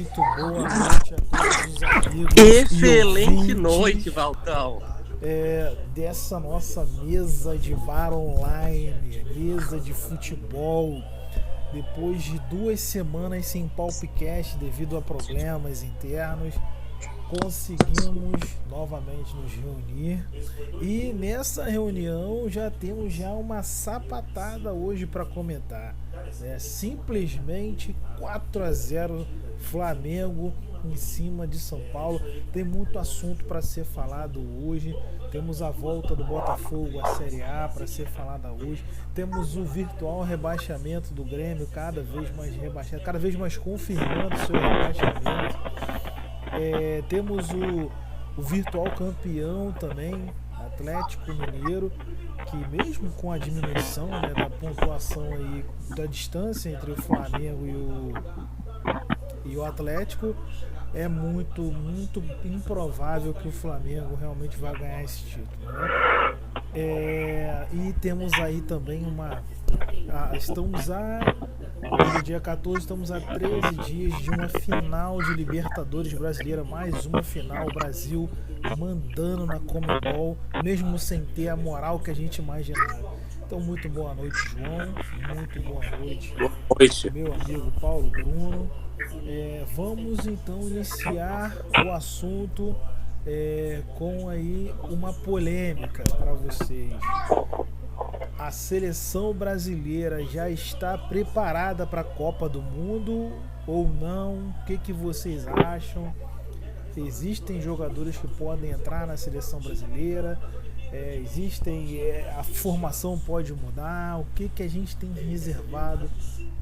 Muito boa noite a todos os amigos. Excelente noite, Valtão. Dessa nossa mesa de VAR online, mesa de futebol. Depois de 2 semanas sem Palpicast devido a problemas internos, conseguimos novamente nos reunir. E nessa reunião já temos uma sapatada hoje para comentar. Simplesmente 4-0 Flamengo em cima de São Paulo. Tem muito assunto para ser falado hoje. Temos a volta do Botafogo à Série A para ser falada hoje. Temos o virtual rebaixamento do Grêmio, cada vez mais rebaixado, cada vez mais confirmando seu rebaixamento. Temos o virtual campeão também, Atlético Mineiro, que mesmo com a diminuição da pontuação aí, da distância entre o Flamengo e o Atlético, é muito improvável que o Flamengo realmente vá ganhar esse título, né? E temos aí também no dia 14, estamos a 13 dias de uma final de Libertadores brasileira, mais uma final, o Brasil mandando na Conmebol, mesmo sem ter a moral que a gente imaginava. Então, muito boa noite, João, muito boa noite, meu amigo Paulo Bruno. Vamos então iniciar o assunto com aí uma polêmica para vocês. A seleção brasileira já está preparada para a Copa do Mundo ou não? O que vocês acham? Existem jogadores que podem entrar na seleção brasileira? A formação pode mudar? O que a gente tem reservado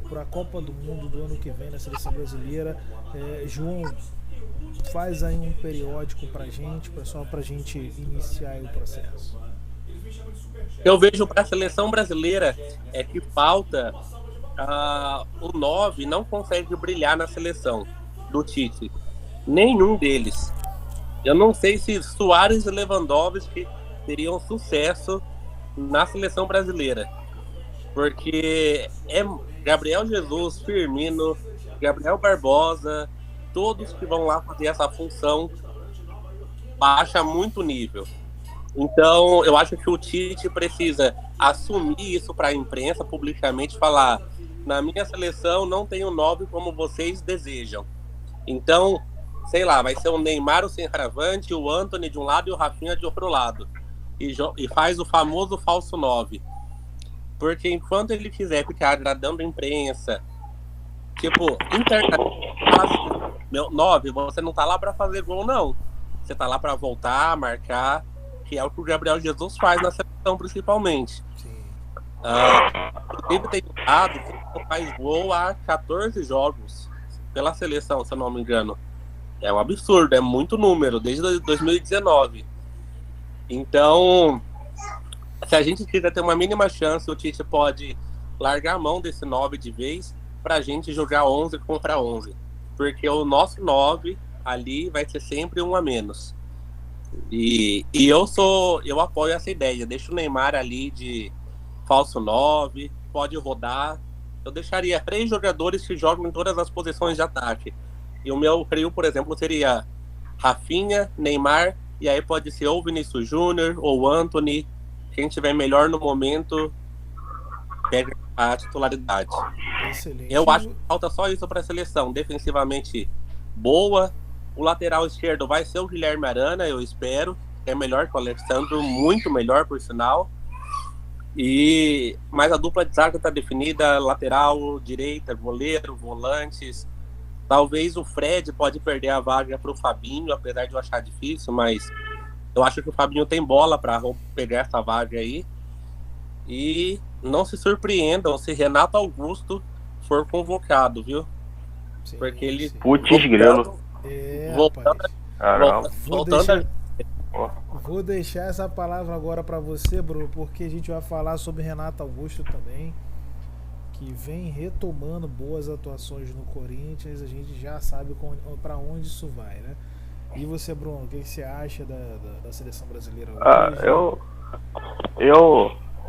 para a Copa do Mundo do ano que vem na seleção brasileira? João, faz aí um periódico pra gente, pessoal, pra gente iniciar aí o processo. Eu vejo para a seleção brasileira que falta o 9 não consegue brilhar na seleção do Tite. Nenhum deles. Eu não sei se Suárez e Lewandowski teriam sucesso na seleção brasileira. Porque Gabriel Jesus, Firmino, Gabriel Barbosa, todos que vão lá fazer essa função, baixa muito o nível. Então, eu acho que o Tite precisa assumir isso para a imprensa, publicamente falar: na minha seleção não tem o 9 como vocês desejam. Então, sei lá, vai ser o Neymar, o centroavante, o Antony de um lado e o Rafinha de outro lado. E faz o famoso falso 9. Porque enquanto ele quiser ficar agradando a imprensa, tipo, internamente, meu 9, você não tá lá para fazer gol, não. Você tá lá para voltar, marcar, que é o que o Gabriel Jesus faz na seleção, principalmente. Ele tem dado que ele faz gol há 14 jogos pela seleção, se eu não me engano. É um absurdo, é muito número, desde 2019. Então, se a gente quiser ter uma mínima chance, o Tite pode largar a mão desse 9 de vez pra gente jogar 11 contra 11. Porque o nosso 9 ali vai ser sempre um a menos. E eu apoio essa ideia. Deixa o Neymar ali de falso 9, pode rodar. Eu deixaria 3 jogadores que jogam em todas as posições de ataque. E o meu trio, por exemplo, seria Rafinha, Neymar, e aí pode ser ou Vinícius Júnior ou Antony. Quem tiver melhor no momento pega a titularidade. Excelente. Eu acho que falta só isso para a seleção. Defensivamente boa. O lateral esquerdo vai ser o Guilherme Arana, eu espero. É melhor que o Alexandre, muito melhor, por sinal. Mas a dupla de zaga está definida: lateral, direita, goleiro, volantes. Talvez o Fred pode perder a vaga para o Fabinho, apesar de eu achar difícil, mas eu acho que o Fabinho tem bola para pegar essa vaga aí. E não se surpreendam se Renato Augusto for convocado, viu? Sim, porque ele... Putz, grilo. Vou deixar essa palavra agora para você, Bruno, porque a gente vai falar sobre Renato Augusto também, que vem retomando boas atuações no Corinthians. A gente já sabe para onde isso vai, né? E você, Bruno, o que você acha da seleção brasileira hoje?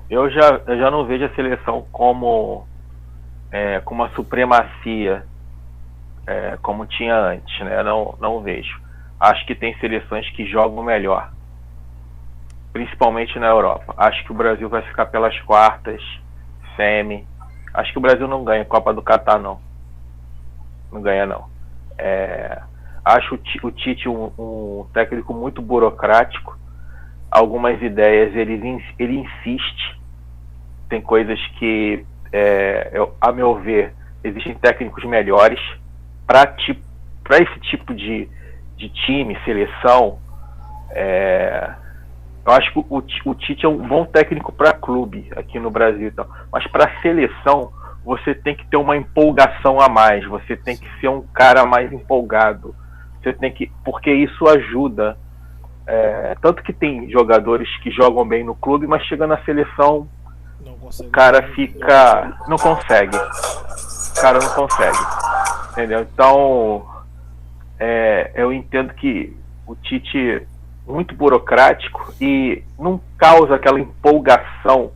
Eu já não vejo a seleção como uma supremacia como tinha antes, né? Não vejo. Acho que tem seleções que jogam melhor, principalmente na Europa. Acho que o Brasil vai ficar pelas quartas, semi. Acho que o Brasil não ganha Copa do Catar, não. Não ganha, não. Acho o Tite um técnico muito burocrático. Algumas ideias ele insiste. Tem coisas que, a meu ver, existem técnicos melhores para esse tipo de time, seleção. Eu acho que o Tite é um bom técnico para clube aqui no Brasil, então. Mas para seleção, você tem que ter uma empolgação a mais. Você tem que ser um cara mais empolgado. Você tem que, porque isso ajuda. Tanto que tem jogadores que jogam bem no clube, mas chega na seleção, o cara fica, não consegue. O cara não consegue, entendeu? Então, eu entendo que o Tite muito burocrático e não causa aquela empolgação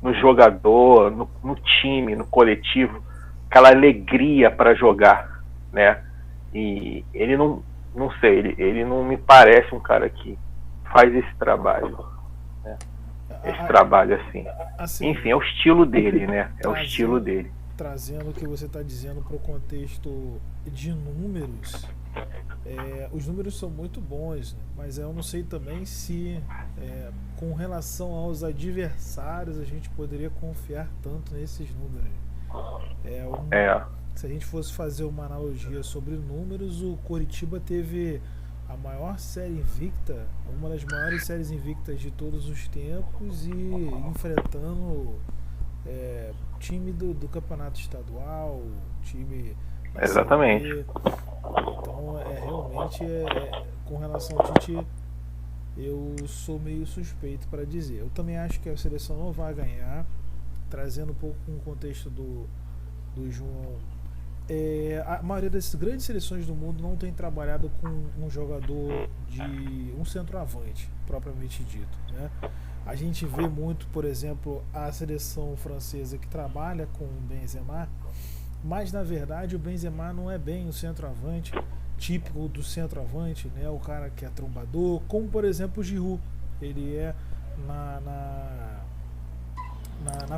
no jogador, no time, no coletivo, aquela alegria para jogar, né? E ele não sei, ele não me parece um cara que faz esse trabalho, né? Esse trabalho assim. Enfim, é o estilo dele, né? É o estilo dele. Trazendo o que você está dizendo para o contexto de números, os números são muito bons, né? Mas eu não sei também se, com relação aos adversários, a gente poderia confiar tanto nesses números. Se a gente fosse fazer uma analogia sobre números, o Coritiba teve a maior série invicta, uma das maiores séries invictas de todos os tempos, e enfrentando time do campeonato estadual, time da exatamente. Série B. Então, realmente, com relação ao Tite, eu sou meio suspeito para dizer. Eu também acho que a seleção não vai ganhar, trazendo um pouco com o contexto do João. A maioria das grandes seleções do mundo não tem trabalhado com um jogador de um centroavante, propriamente dito, né? A gente vê muito, por exemplo, a seleção francesa que trabalha com o Benzema, mas na verdade o Benzema não é bem o centroavante típico do centroavante, né? O cara que é trombador, como por exemplo o Giroud, ele é na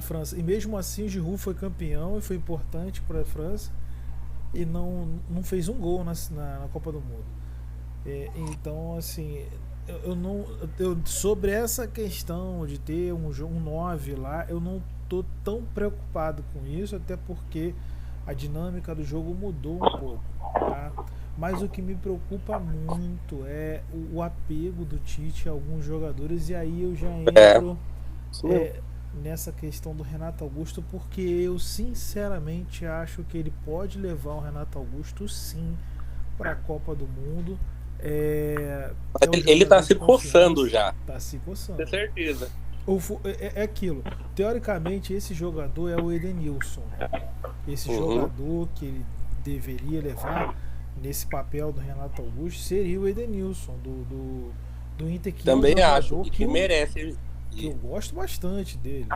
França, e mesmo assim o Giroud foi campeão e foi importante para a França e não fez um gol na Copa do Mundo. Então, assim, sobre essa questão de ter um 9 lá, eu não tô tão preocupado com isso, até porque a dinâmica do jogo mudou um pouco, tá? Mas o que me preocupa muito é o apego do Tite a alguns jogadores, e aí eu já entro nessa questão do Renato Augusto, porque eu sinceramente acho que ele pode levar o Renato Augusto sim para a Copa do Mundo. Ele tá se coçando já. Tá se coçando. Com certeza. É aquilo. Teoricamente, esse jogador é o Edenilson. Esse jogador que ele deveria levar nesse papel do Renato Augusto seria o Edenilson do Inter, que também é um acho que merece. Que eu gosto bastante dele.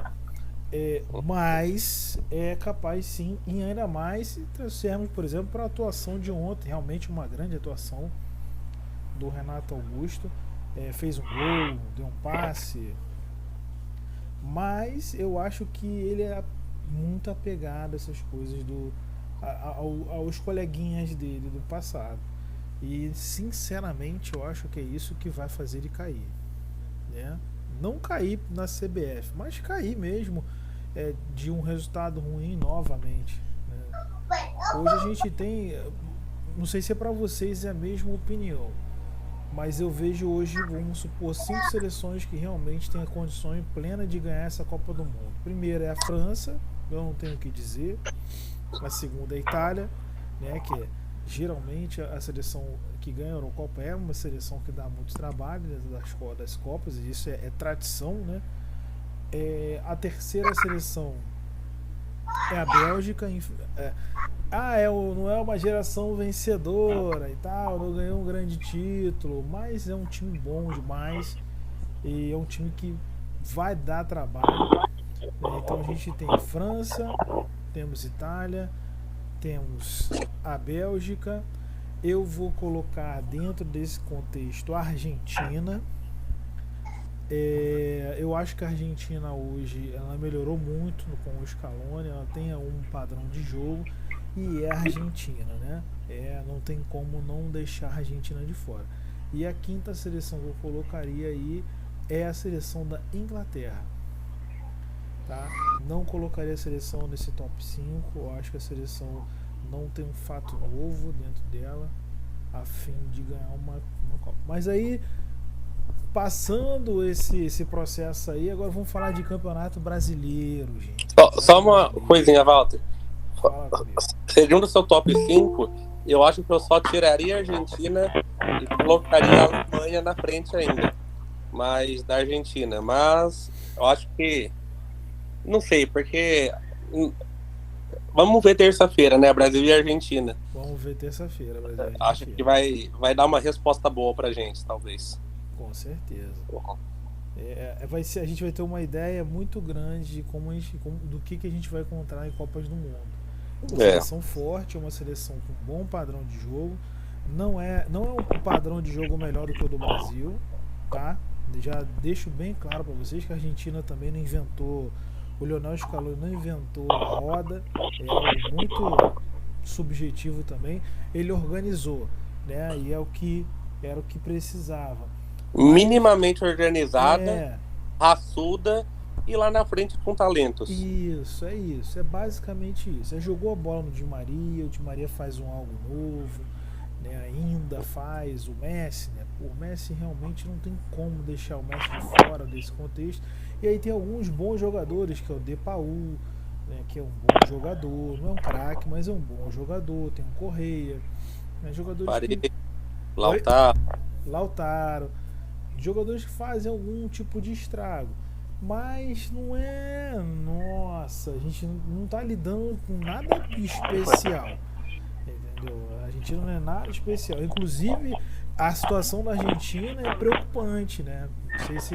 Mas é capaz sim, e ainda mais se trouxermos, por exemplo, para a atuação de ontem, realmente uma grande atuação do Renato Augusto. Fez um gol, deu um passe, mas eu acho que ele é muito apegado a essas coisas aos coleguinhas dele do passado, e sinceramente eu acho que é isso que vai fazer ele cair, né? Não cair na CBF, mas cair mesmo de um resultado ruim novamente, né? Hoje a gente tem, não sei se é para vocês é a mesma opinião, mas eu vejo hoje, vamos supor, 5 seleções que realmente têm a condição plena de ganhar essa Copa do Mundo. Primeira é a França, eu não tenho o que dizer. A segunda é a Itália, né, que geralmente a seleção que ganha a Eurocopa é uma seleção que dá muito trabalho dentro das Copas, e isso é tradição, né? A terceira seleção é a Bélgica. Não é uma geração vencedora e tal, não ganhou um grande título, mas é um time bom demais e é um time que vai dar trabalho. Então a gente tem França, temos Itália, temos a Bélgica. Eu vou colocar dentro desse contexto a Argentina. Eu acho que a Argentina hoje ela melhorou muito com o Scaloni, ela tem um padrão de jogo e é a Argentina, né? Não tem como não deixar a Argentina de fora. E a quinta seleção que eu colocaria aí é a seleção da Inglaterra. Tá? Não colocaria a seleção nesse top 5, eu acho que a seleção não tem um fato novo dentro dela a fim de ganhar uma Copa. Mas aí, passando esse processo aí, agora vamos falar de campeonato brasileiro, gente. Só uma coisinha, Walter. Segundo o seu top 5, eu acho que eu só tiraria a Argentina e colocaria a Alemanha na frente ainda. Mas da Argentina. Mas eu acho que não sei, porque vamos ver terça-feira, né? Brasil e Argentina. Vamos ver terça-feira, Brasil e Argentina. Acho que vai dar uma resposta boa pra gente, talvez. Com certeza. Vai ser, a gente vai ter uma ideia muito grande de do que a gente vai encontrar em Copas do Mundo. Uma seleção forte, uma seleção com bom padrão de jogo. Não é um padrão de jogo melhor do que o do Brasil, tá? Já deixo bem claro para vocês que a Argentina também não inventou. O Lionel Scaloni não inventou a roda, é algo muito subjetivo também. Ele organizou, né? E era o que precisava. Minimamente organizada, raçuda e lá na frente com talentos. Isso, é basicamente isso. Jogou a bola no Di Maria, o Di Maria faz algo novo, né? Ainda faz o Messi, né? O Messi realmente não tem como deixar o Messi de fora desse contexto. E aí tem alguns bons jogadores, que é o Depaul, né, que é um bom jogador, não é um craque, mas é um bom jogador. Tem um Correia, né, jogadores que... Lautaro, jogadores que fazem algum tipo de estrago, mas não é, nossa, a gente não tá lidando com nada especial, entendeu? A Argentina não é nada especial, inclusive a situação da Argentina é preocupante, né? Não sei se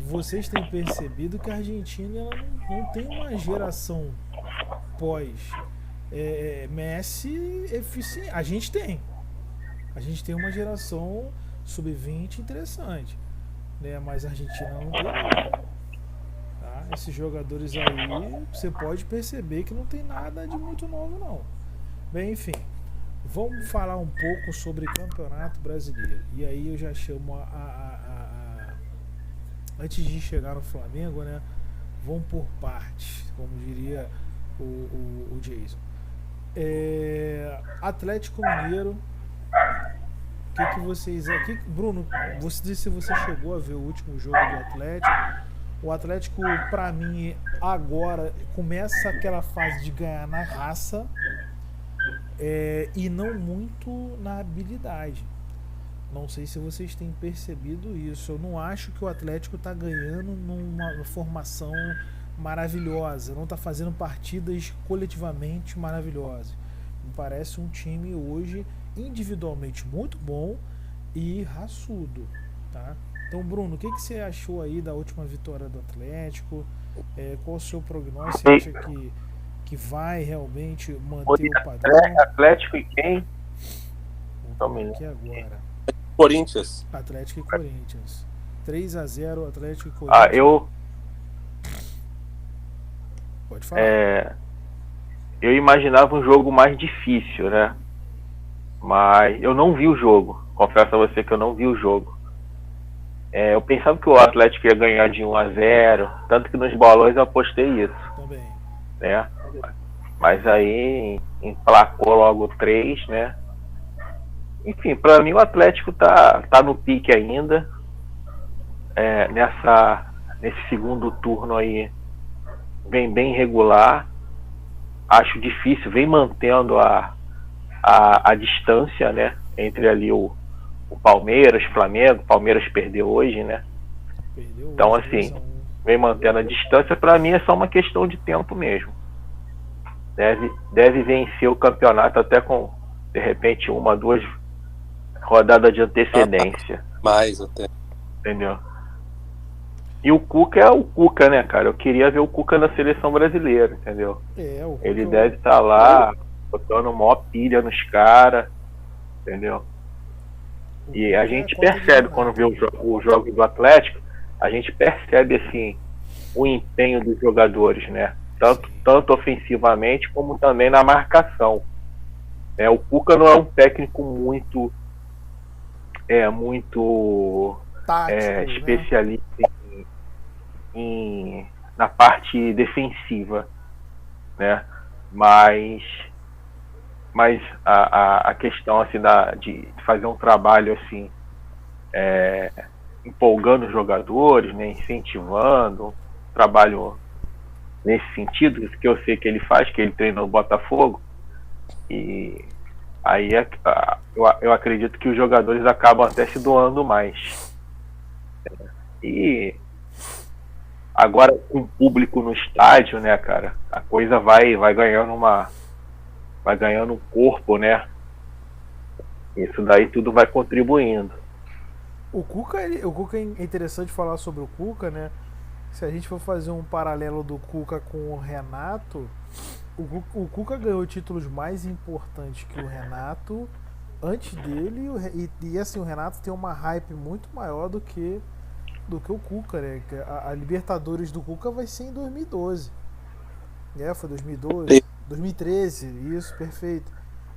vocês têm percebido que a Argentina ela não tem uma geração pós Messi eficiente. A gente tem uma geração sub-20 interessante, né? Mas a Argentina não tem nada, tá? Esses jogadores aí você pode perceber que não tem nada de muito novo, não. Bem, enfim, vamos falar um pouco sobre Campeonato Brasileiro. E aí eu já chamo antes de chegar no Flamengo, né? Vamos por partes, como diria o Jason. Atlético Mineiro. O que vocês... Bruno, você disse se você chegou a ver o último jogo do Atlético. O Atlético, pra mim, agora começa aquela fase de ganhar na raça, e não muito na habilidade. Não sei se vocês têm percebido isso. Eu não acho que o Atlético está ganhando numa formação maravilhosa. Não está fazendo partidas coletivamente maravilhosas. Me parece um time hoje individualmente muito bom e raçudo, tá? Então, Bruno, o que você achou aí da última vitória do Atlético? Qual o seu prognóstico? Você acha que vai realmente manter o padrão? Atlético e quem? Aqui agora. Corinthians. Atlético e Corinthians. 3-0 Atlético e Corinthians. Pode falar. Eu imaginava um jogo mais difícil, né? Mas eu não vi o jogo. Confesso a você que eu não vi o jogo. Eu pensava que o Atlético ia ganhar de 1-0, tanto que nos bolões eu apostei isso. Também. Né? Mas aí emplacou logo 3, né? Enfim, para mim o Atlético tá no pique ainda. Nesse segundo turno aí vem bem regular. Acho difícil, vem mantendo a distância, né, entre ali o Palmeiras, Flamengo. Palmeiras perdeu hoje, né? Então assim, vem mantendo a distância. Para mim é só uma questão de tempo mesmo. Deve vencer o campeonato até com, de repente, 1, 2 rodadas de antecedência. Mais até. Entendeu? E o Cuca é o Cuca, né, cara? Eu queria ver o Cuca na seleção brasileira, entendeu? Ele deve estar lá botando maior pilha nos caras, entendeu? E a gente percebe quando vê o jogo do Atlético, a gente percebe assim o empenho dos jogadores, né? Tanto ofensivamente como também na marcação. O Cuca não é um técnico muito tático, especialista, né? Na parte defensiva, né? Mas a questão assim de fazer um trabalho assim empolgando os jogadores, né? Incentivando, trabalho nesse sentido, que eu sei que ele faz, que ele treina no Botafogo, e aí eu acredito que os jogadores acabam até se doando mais. E agora com o público no estádio, né, cara, a coisa vai ganhando um corpo, né? Isso daí tudo vai contribuindo. O Cuca é interessante falar sobre o Cuca, né? Se a gente for fazer um paralelo do Cuca com o Renato, o Cuca ganhou títulos mais importantes que o Renato antes dele, e assim, o Renato tem uma hype muito maior do que o Cuca, né? A Libertadores do Cuca vai ser em 2012. Foi 2012, 2013, isso, perfeito.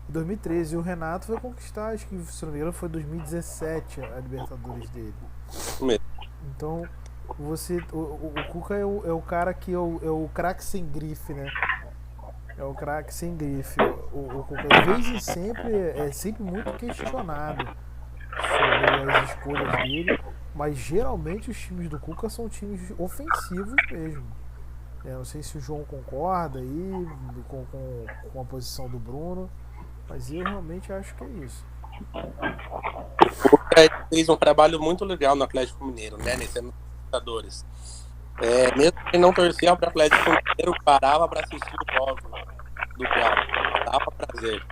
2013, e o Renato vai conquistar, acho que, se não me engano, foi 2017 a Libertadores dele. Então, o Cuca é o cara que é o craque sem grife, né? É o craque sem grife. O Cuca, às vezes, é sempre muito questionado sobre as escolhas dele, mas geralmente os times do Cuca são times ofensivos mesmo. Não sei se o João concorda aí com a posição do Bruno, mas eu realmente acho que é isso. O Cuca fez um trabalho muito legal no Atlético Mineiro, né? Nesse ano dos Libertadores. Mesmo que ele não torcia para o Atlético Mineiro, parava para assistir o jogo do Galo. Dava prazer.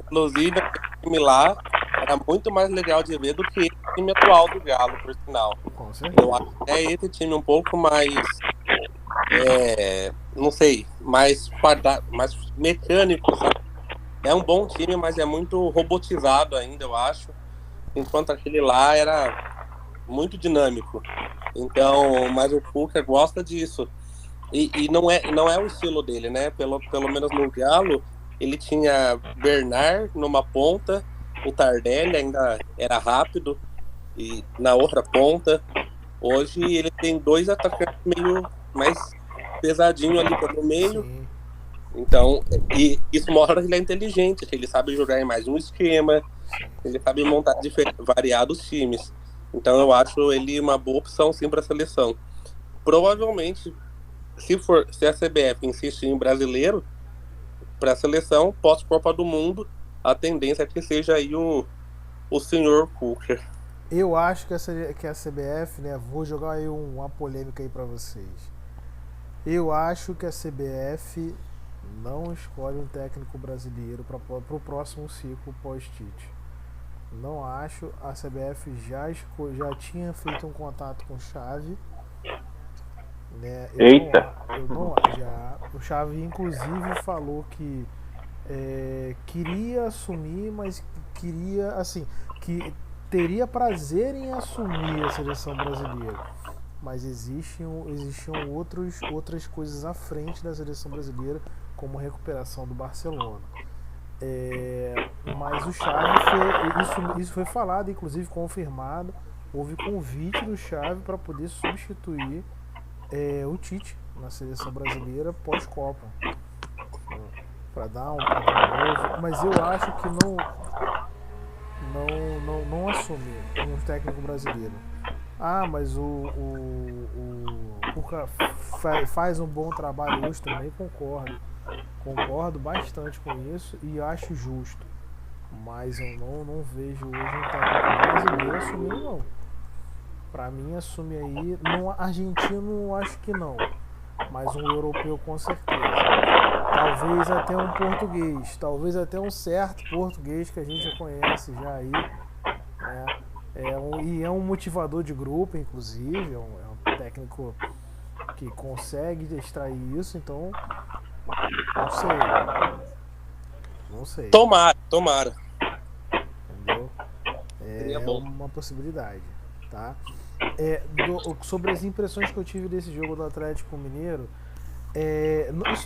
Inclusive, o time lá era muito mais legal de ver do que o time atual do Galo, por sinal. Eu acho que é esse time um pouco mais, não sei, mais mecânico, sabe? É um bom time, mas é muito robotizado ainda, eu acho. Enquanto aquele lá era muito dinâmico. Então, mas o Cuca gosta disso. E não é o estilo dele, né? Pelo menos no Galo, ele tinha Bernard numa ponta, o Tardelli ainda era rápido, e na outra ponta. Hoje ele tem dois atacantes meio mais pesadinho ali pelo meio. Sim. Então, e isso mostra que ele é inteligente, que ele sabe jogar em mais um esquema, ele sabe montar variados times. Então eu acho ele uma boa opção sim para a seleção. Provavelmente, se a CBF insistir em brasileiro para a seleção pós-Copa do Mundo, a tendência é que seja aí o senhor Cuca. Eu acho que a CBF, né, vou jogar aí uma polêmica aí para vocês. Eu acho que a CBF não escolhe um técnico brasileiro para o próximo ciclo pós-Tite. Não acho. A CBF já tinha feito um contato com o Xavi, né? O Xavi inclusive falou que queria assumir, mas queria assim, que teria prazer em assumir a seleção brasileira, mas existiam outras coisas à frente da seleção brasileira, como a recuperação do Barcelona. Mas o Xavi isso foi falado, inclusive confirmado. Houve convite do Xavi para poder substituir o Tite na seleção brasileira pós-Copa, para dar um novo. Mas eu acho que não assume um técnico brasileiro. Mas o Cuca faz um bom trabalho hoje, também concordo bastante com isso e acho justo, mas eu não vejo hoje um técnico brasileiro assumir, não. Para mim, assume aí, argentino acho que não, mas um europeu com certeza, talvez até um português, talvez até um certo português que a gente já conhece já aí, né? É um motivador de grupo, inclusive, é um técnico que consegue extrair isso, então não sei. Não sei. Tomara. Entendeu? É uma possibilidade, tá? Sobre as impressões que eu tive desse jogo do Atlético Mineiro,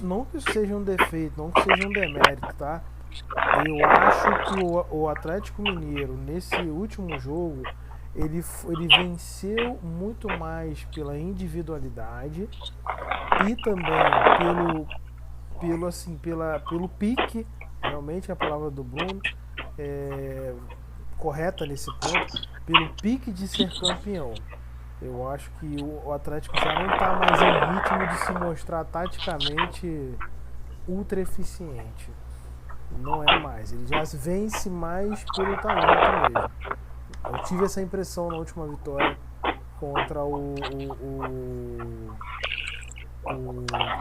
não que isso seja um defeito, não que seja um demérito, tá? Eu acho que o Atlético Mineiro, nesse último jogo, ele venceu muito mais pela individualidade e também pelo pique, realmente a palavra do Bruno correta nesse ponto, pelo pique de ser campeão. Eu acho que o Atlético já não está mais em ritmo de se mostrar taticamente ultra eficiente. Não é mais. Ele já vence mais pelo talento mesmo. Eu tive essa impressão na última vitória contra o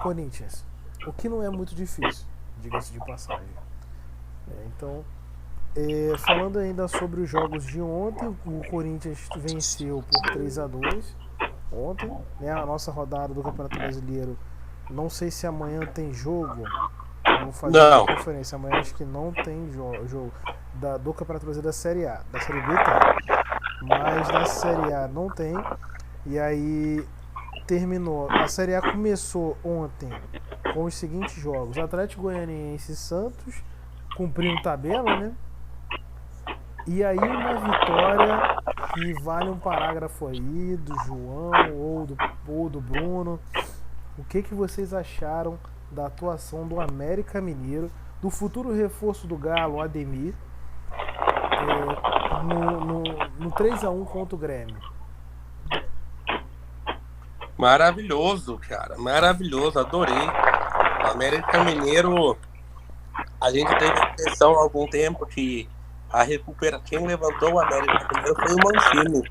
Corinthians. O que não é muito difícil, diga-se de passagem. Então, falando ainda sobre os jogos de ontem, o Corinthians venceu por 3-2 ontem, né? A nossa rodada do Campeonato Brasileiro, não sei se amanhã tem jogo. Vamos fazer uma conferência amanhã, acho que não tem jogo do Campeonato Brasileiro da Série A. Da Série B tem, mas da Série A não tem. E aí terminou. A Série A começou ontem com os seguintes jogos: Atlético Goianiense e Santos, cumprindo tabela, né? E aí uma vitória que vale um parágrafo aí do João ou do Bruno. O que vocês acharam da atuação do América Mineiro, do futuro reforço do Galo, Ademir, no 3-1 contra o Grêmio? Maravilhoso, cara. Maravilhoso, adorei. O América Mineiro, a gente teve a impressão há algum tempo que quem levantou o América Mineiro foi o Mancini.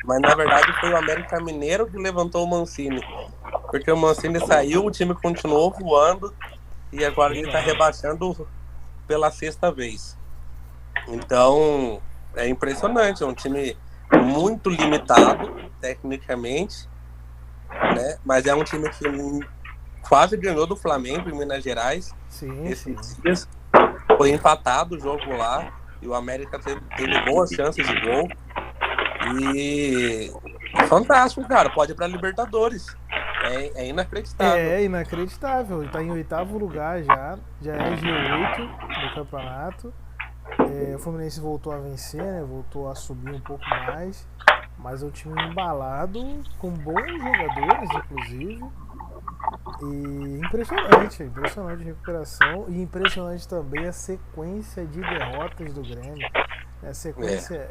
Mas na verdade foi o América Mineiro que levantou o Mancini. Porque o Mancini saiu, o time continuou voando e agora ele está rebaixando pela 6ª vez. Então, é impressionante. É um time muito limitado, tecnicamente, né? Mas é um time que quase ganhou do Flamengo em Minas Gerais. Esses dias foi empatado o jogo lá e o América teve boas chances de gol. E fantástico, cara. Pode ir para Libertadores. É inacreditável. É inacreditável. Ele está em 8º lugar já é G8 do campeonato. O Fluminense voltou a vencer, né? Voltou a subir um pouco mais. Mas é um time embalado, com bons jogadores, inclusive. E impressionante a recuperação. E impressionante também a sequência de derrotas do Grêmio. A sequência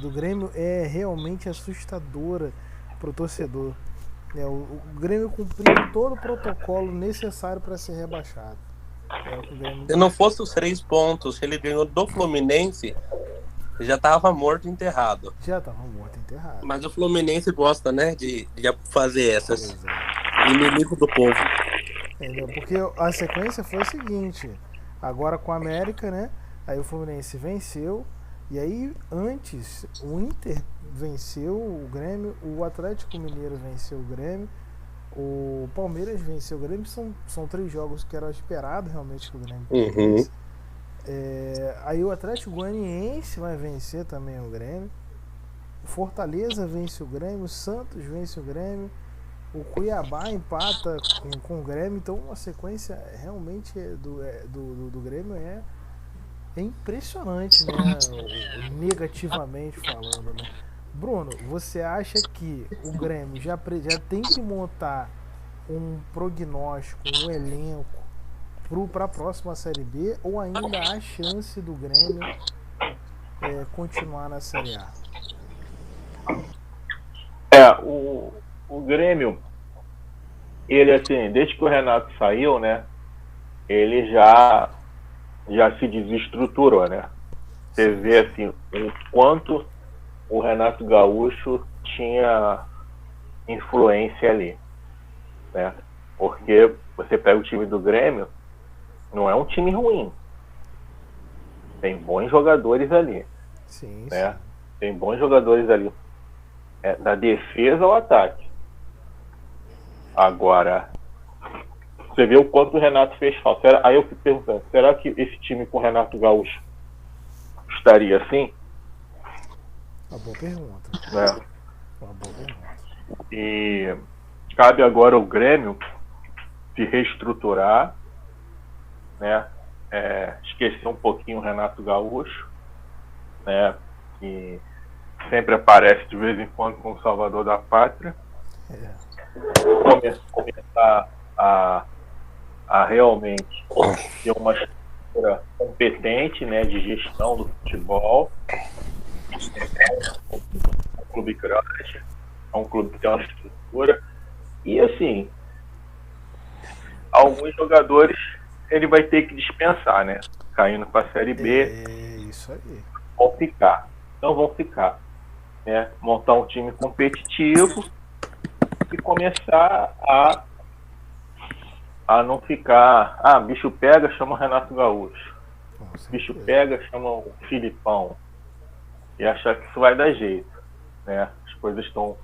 do Grêmio é realmente assustadora para o torcedor. O Grêmio cumpriu todo o protocolo necessário para ser rebaixado. Se não fosse os 3 pontos que ele ganhou do Fluminense, já estava morto e enterrado. Mas o Fluminense gosta, né, de fazer essas. Inimigo do povo. Entendeu? Porque a sequência foi o seguinte: agora com a América, né? Aí o Fluminense venceu. E aí antes o Inter venceu o Grêmio, o Atlético Mineiro venceu o Grêmio, o Palmeiras venceu o Grêmio. São 3 jogos que era esperado realmente que o Grêmio vencesse. Aí o Atlético Goianiense vai vencer também o Grêmio, o Fortaleza vence o Grêmio, o Santos vence o Grêmio, o Cuiabá empata com o Grêmio. Então a sequência realmente do Grêmio é impressionante, né? Negativamente falando, né? Bruno, você acha que o Grêmio já tem que montar um prognóstico, um elenco para a próxima Série B, ou ainda há chance do Grêmio continuar na Série A? O Grêmio, ele assim, desde que o Renato saiu, né, ele já se desestruturou, né? Você vê assim o quanto o Renato Gaúcho tinha influência ali, né? Porque você pega o time do Grêmio, não é um time ruim, tem bons jogadores ali, né? Tem bons jogadores ali, da defesa ao ataque. Agora Você vê o quanto o Renato fez falta. Aí eu fico perguntando, será que esse time com o Renato Gaúcho estaria assim? Uma boa pergunta. Uma boa pergunta. E cabe agora ao Grêmio se reestruturar, né? Esquecer um pouquinho o Renato Gaúcho, né? Que sempre aparece de vez em quando como salvador da pátria. Começar a realmente ter uma estrutura competente, né, de gestão do futebol. É um clube grande, é um clube que tem uma estrutura. E assim, alguns jogadores ele vai ter que dispensar, né? Caindo para a Série B. É isso aí. Não vão ficar. Né? Montar um time competitivo e começar a não ficar. Bicho pega, chama o Renato Gaúcho. Bicho pega, chama o Filipão. E achar que isso vai dar jeito. Né? As coisas estão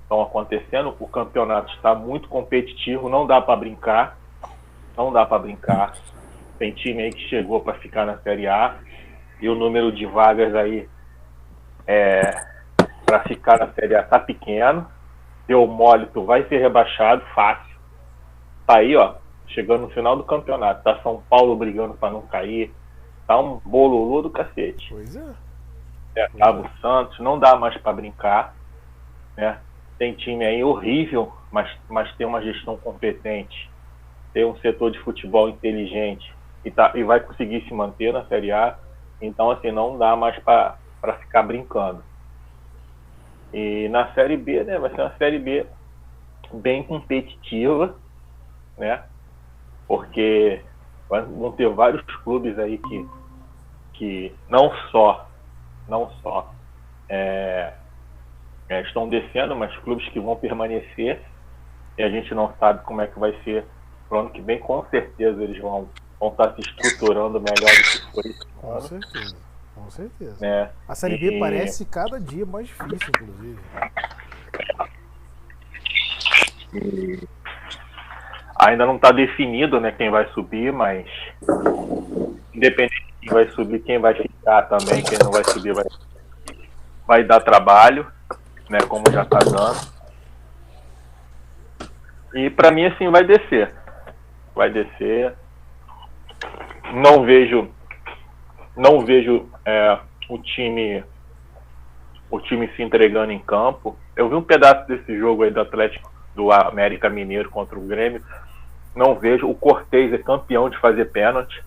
acontecendo, o campeonato está muito competitivo, não dá para brincar. Tem time aí que chegou para ficar na Série A e o número de vagas aí para ficar na Série A tá pequeno. Deu mole, tu vai ser rebaixado fácil. Tá aí, ó, chegando no final do campeonato, tá São Paulo brigando para não cair, tá um bololô do cacete. Pois é. Acaba o Santos, não dá mais para brincar, né? Tem time aí horrível, mas tem uma gestão competente, tem um setor de futebol inteligente e vai conseguir se manter na Série A. Então, assim, não dá mais para ficar brincando. E na Série B, né, vai ser uma Série B bem competitiva, né? Porque vão ter vários clubes aí que não só estão descendo, mas clubes que vão permanecer, e a gente não sabe como é que vai ser pro ano que vem. Com certeza eles vão estar se estruturando melhor do que foi esse ano. Com certeza. Né? A Série B parece cada dia mais difícil, inclusive. Ainda não está definido, né, quem vai subir, mas independente de quem vai subir, quem vai ficar também, quem não vai subir vai dar trabalho, né, como já está dando. E para mim, assim, vai descer. Não vejo o time se entregando em campo. Eu vi um pedaço desse jogo aí do Atlético, do América Mineiro contra o Grêmio. Não vejo. O Cortez é campeão de fazer pênalti.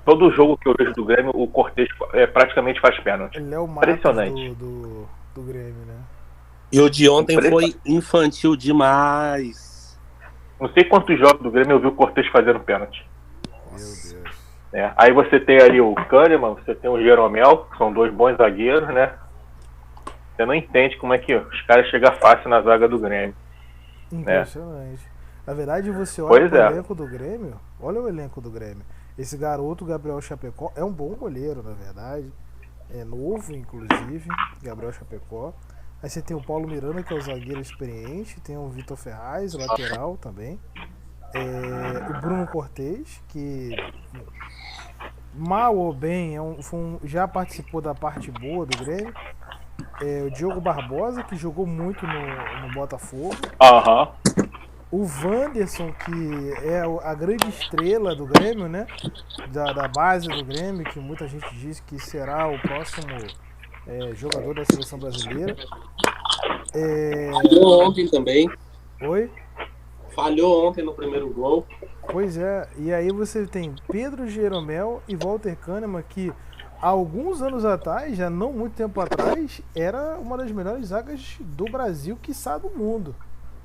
Todo jogo que eu vejo do Grêmio, o Cortez praticamente faz pênalti. Ele é o impressionante do Grêmio, né? E o de ontem foi infantil demais. Não sei quantos jogos do Grêmio eu vi o Cortez fazendo pênalti. Meu Deus. Aí você tem ali o Kahneman, você tem o Jeromel, que são dois bons zagueiros, né? Você não entende como é que os caras chegam fácil na zaga do Grêmio. Impressionante. Na verdade, você olha o elenco do Grêmio. Olha o elenco do Grêmio. Esse garoto, Gabriel Chapecó, é um bom goleiro, na verdade. É novo, inclusive, Gabriel Chapecó. Aí você tem o Paulo Miranda, que é o zagueiro experiente. Tem o Vitor Ferraz, lateral também. O Bruno Cortez, que mal ou bem já participou da parte boa do Grêmio. O Diogo Barbosa, que jogou muito no Botafogo. O Wanderson, que é a grande estrela do Grêmio, né? Da base do Grêmio, que muita gente diz que será o próximo jogador da seleção brasileira. Falhou ontem também. Oi? Falhou ontem no primeiro gol. Pois é, e aí você tem Pedro Jeromel e Walter Kahneman, que há alguns anos atrás, já não muito tempo atrás, era uma das melhores zagas do Brasil, quiçá do mundo.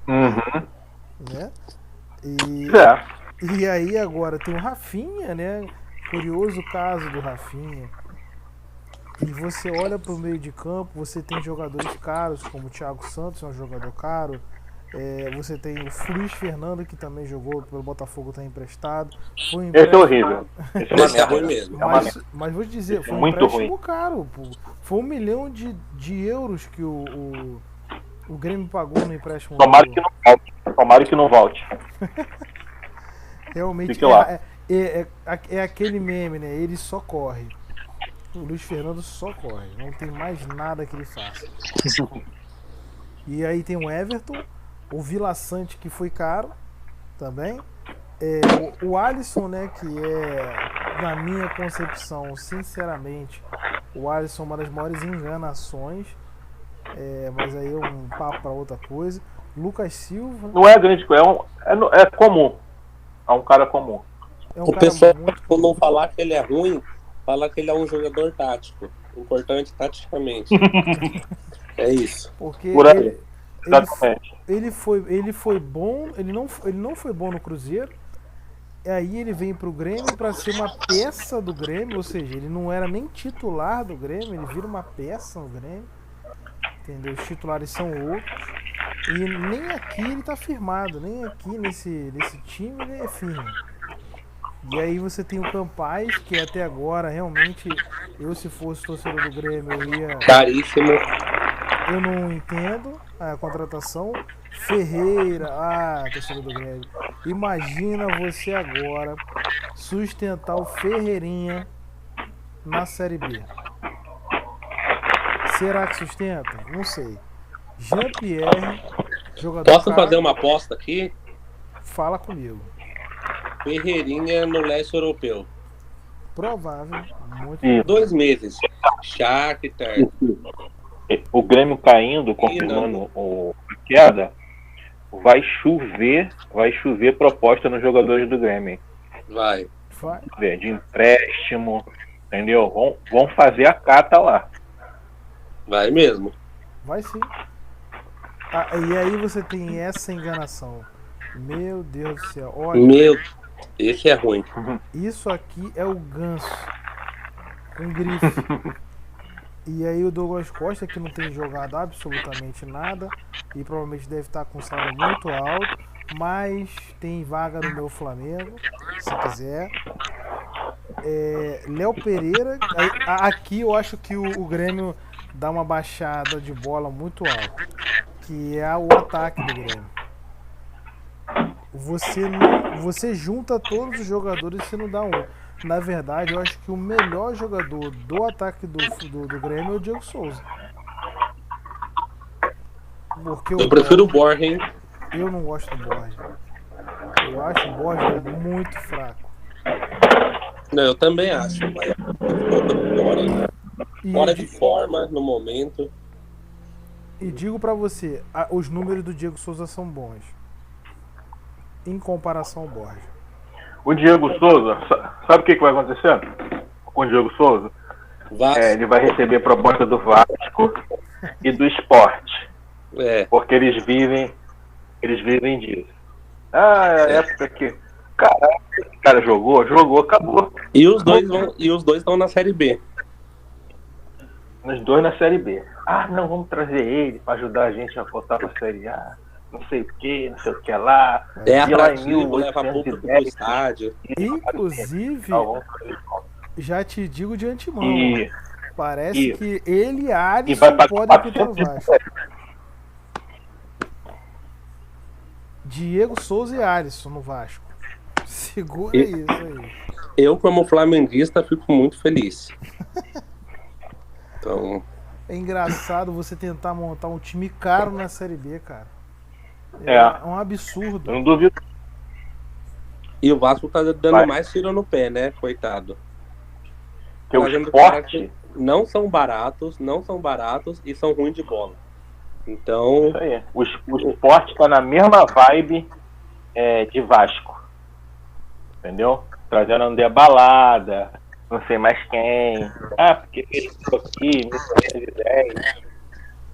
Né? E aí agora tem o Rafinha, né? Curioso caso do Rafinha. E você olha para o meio de campo, você tem jogadores caros, como o Thiago Santos, é um jogador caro. Você tem o Luiz Fernando, que também jogou pelo Botafogo, está emprestado. Esse é horrível. Esse é ruim mesmo. Mas vou te dizer, foi um muito empréstimo ruim. Caro. Pô. Foi 1 milhão de euros que o Grêmio pagou no empréstimo. Tomara que não volte. Realmente Fique lá. é aquele meme, né? Ele só corre. O Luiz Fernando só corre. Não tem mais nada que ele faça. E aí tem o Everton, o Vila Sante, que foi caro também. O Alisson, né? Que é, na minha concepção, sinceramente, o Alisson é uma das maiores enganações. Mas aí é um papo para outra coisa. Lucas Silva. Não é grande coisa, é comum. É um cara comum. É um O cara pessoal, muito por não falar que ele é ruim, fala que ele é um jogador tático. Importante taticamente. É isso. Porque Por aí. Exatamente. ele foi bom, ele não foi bom no Cruzeiro. E aí ele vem pro Grêmio para ser uma peça do Grêmio, ou seja, ele não era nem titular do Grêmio, ele vira uma peça no Grêmio. Entendeu? Os titulares são outros. E nem aqui ele tá firmado, nem aqui nesse time ele é firme. E aí você tem o Campaz, que até agora realmente, eu se fosse torcedor do Grêmio, eu ia. Caríssimo. Eu não entendo a contratação. Ferreira, torcedor do Grêmio. Imagina você agora sustentar o Ferreirinha na Série B. Será que sustenta? Não sei. Jean-Pierre, jogador. Posso fazer uma aposta aqui? Fala comigo. Ferreirinha no leste europeu. Provável. Muito. 2 meses. Shakhtar. O Grêmio caindo, confirmando a queda, vai chover proposta nos jogadores do Grêmio. Vai. De empréstimo, entendeu? Vão fazer a cata lá. Vai mesmo. Vai sim. E aí você tem essa enganação. Meu Deus do céu. Olha, esse é ruim. Isso aqui é o Ganso com grife. E aí o Douglas Costa, que não tem jogado absolutamente nada e provavelmente deve estar com um salário muito alto, mas tem vaga no meu Flamengo, se quiser. Léo Pereira, aqui eu acho que o Grêmio dá uma baixada de bola muito alta, que é o ataque do Grêmio. Você junta todos os jogadores e você não dá um. Na verdade, eu acho que o melhor jogador do ataque do Grêmio é o Diego Souza. Porque eu prefiro o Borja, hein? Eu não gosto do Borja. Eu acho o Borja muito fraco. Não, eu também acho. Mas fora de forma no momento. E digo pra você, os números do Diego Souza são bons em comparação ao Borja. O Diego Souza, sabe o que vai acontecer com o Diego Souza? Ele vai receber proposta do Vasco e do Sport. Porque eles vivem disso. Época que esse cara jogou, acabou. E os dois estão na Série B. Os dois na Série B. Não, vamos trazer ele para ajudar a gente a voltar para a Série A. Não sei o que lá. Atrativo, leva público pro estádio. Inclusive, já te digo de antemão, parece que ele e Alisson podem pintar no Vasco. Diego Souza e Alisson no Vasco. Segura isso aí. Eu, como flamenguista, fico muito feliz. Então... É engraçado você tentar montar um time caro na Série B, cara. É um absurdo. Eu não duvido. E o Vasco tá dando mais tiro no pé, né? Coitado. Que o Sport não são baratos e são ruins de bola. Então... Isso aí. O Sport tá na mesma vibe de Vasco. Entendeu? Trazendo André Balada, não sei mais quem. Porque ele ficou aqui, 1910.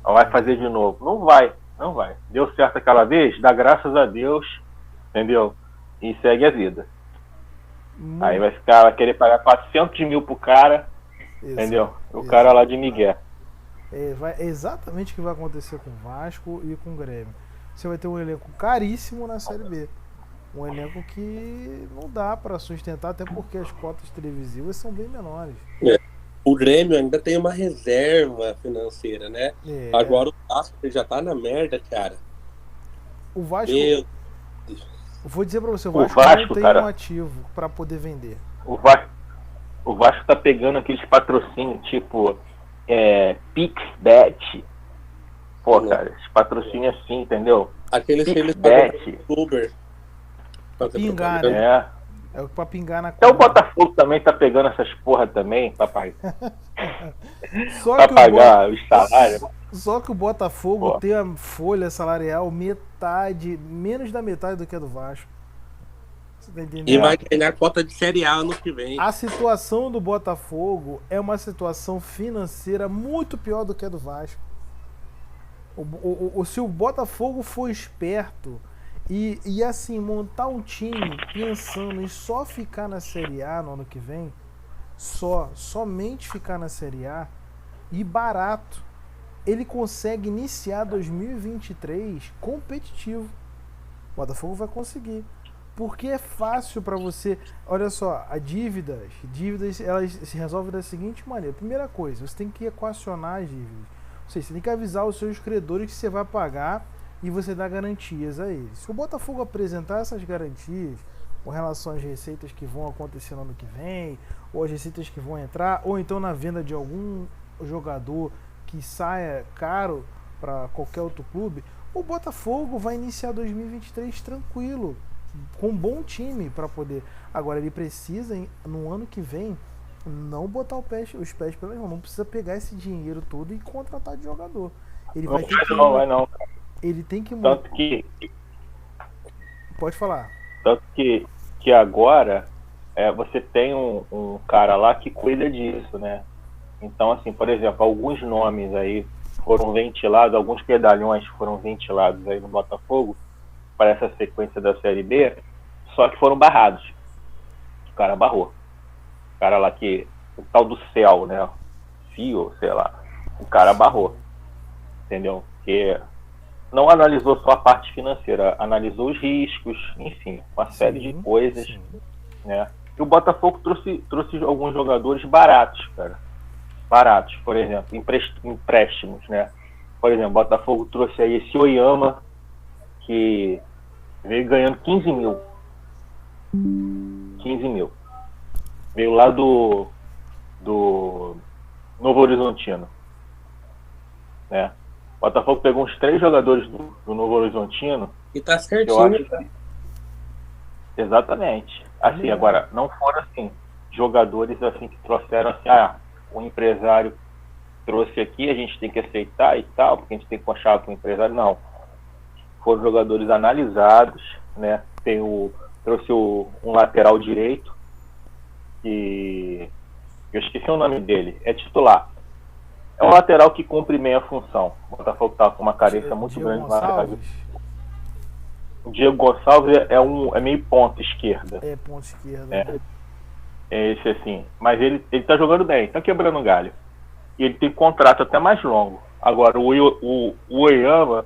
Vai fazer de novo. Não vai. Deu certo aquela vez, dá graças a Deus, entendeu? E segue a vida. Aí vai querer pagar 400 mil pro cara, entendeu? O cara lá de Miguel. É exatamente o que vai acontecer com o Vasco e com o Grêmio. Você vai ter um elenco caríssimo na Série B. Um elenco que não dá para sustentar, até porque as cotas televisivas são bem menores. O Grêmio ainda tem uma reserva financeira, né? Agora o Vasco já tá na merda, cara. O Vasco... Vou dizer pra você, o O Vasco, Vasco, não tem cara, um ativo pra poder vender. o Vasco tá pegando aqueles patrocínios, tipo, PixBet. Pô, cara, esse patrocínio assim, entendeu? Aqueles que eles PixBet. Uber. Pra pingar, né? É. Pra pingar na Até o conta. Botafogo também tá pegando essas porra também, papai. Só Pra que pagar os salários. Só que o Botafogo Pô. tem a folha salarial menos da metade do que a do Vasco. Você tá entendendo? E vai ganhar cota de Série A ano que vem. A situação do Botafogo é uma situação financeira muito pior do que a do Vasco. Se o Botafogo for esperto e assim, montar um time pensando em só ficar na Série A no ano que vem, somente ficar na Série A e barato, ele consegue iniciar 2023 competitivo. O Botafogo vai conseguir. Porque é fácil para você. Olha só, as dívidas elas se resolvem da seguinte maneira. Primeira coisa, você tem que equacionar as dívidas. Ou seja, você tem que avisar os seus credores que você vai pagar e você dá garantias a eles. Se o Botafogo apresentar essas garantias com relação às receitas que vão acontecer no ano que vem, ou as receitas que vão entrar, ou então na venda de algum jogador que saia caro para qualquer outro clube, o Botafogo vai iniciar 2023 tranquilo, com um bom time para poder. Agora ele precisa, no ano que vem, não botar os pés pelas mãos, não precisa pegar esse dinheiro todo e contratar de jogador. Ele vai ter que. Não vai não. Ele tem que. Tanto que. Pode falar. Tanto que agora você tem um cara lá que cuida disso, né? Então, assim, por exemplo, alguns nomes aí foram ventilados, alguns medalhões foram ventilados aí no Botafogo para essa sequência da Série B, só que foram barrados. O cara barrou. O cara lá que... O tal do céu, né? Fio, sei lá. O cara barrou. Entendeu? Porque não analisou só a parte financeira, analisou os riscos, enfim, uma série de coisas, né? E o Botafogo trouxe alguns jogadores baratos, cara. Baratos, por exemplo, empréstimos, né? Por exemplo, o Botafogo trouxe aí esse Oyama, que veio ganhando 15 mil. 15 mil. Veio lá do Novo Horizontino, né? O Botafogo pegou uns 3 jogadores do Novo Horizontino. E tá certinho. Exatamente. Assim, agora, não foram assim, jogadores assim que trouxeram assim, o empresário trouxe aqui, a gente tem que aceitar e tal, porque a gente tem que puxar para o empresário. Não. Foram jogadores analisados, né? Trouxe um lateral direito, que eu esqueci o nome dele, é titular. É um lateral que cumpre bem a função. O Botafogo estava com uma carência muito grande no lateral. O Diego Gonçalves é meio ponta esquerda. É ponta esquerda. Né? É esse assim. Mas ele tá jogando bem, tá quebrando o galho. E ele tem contrato até mais longo. Agora, o Oyama,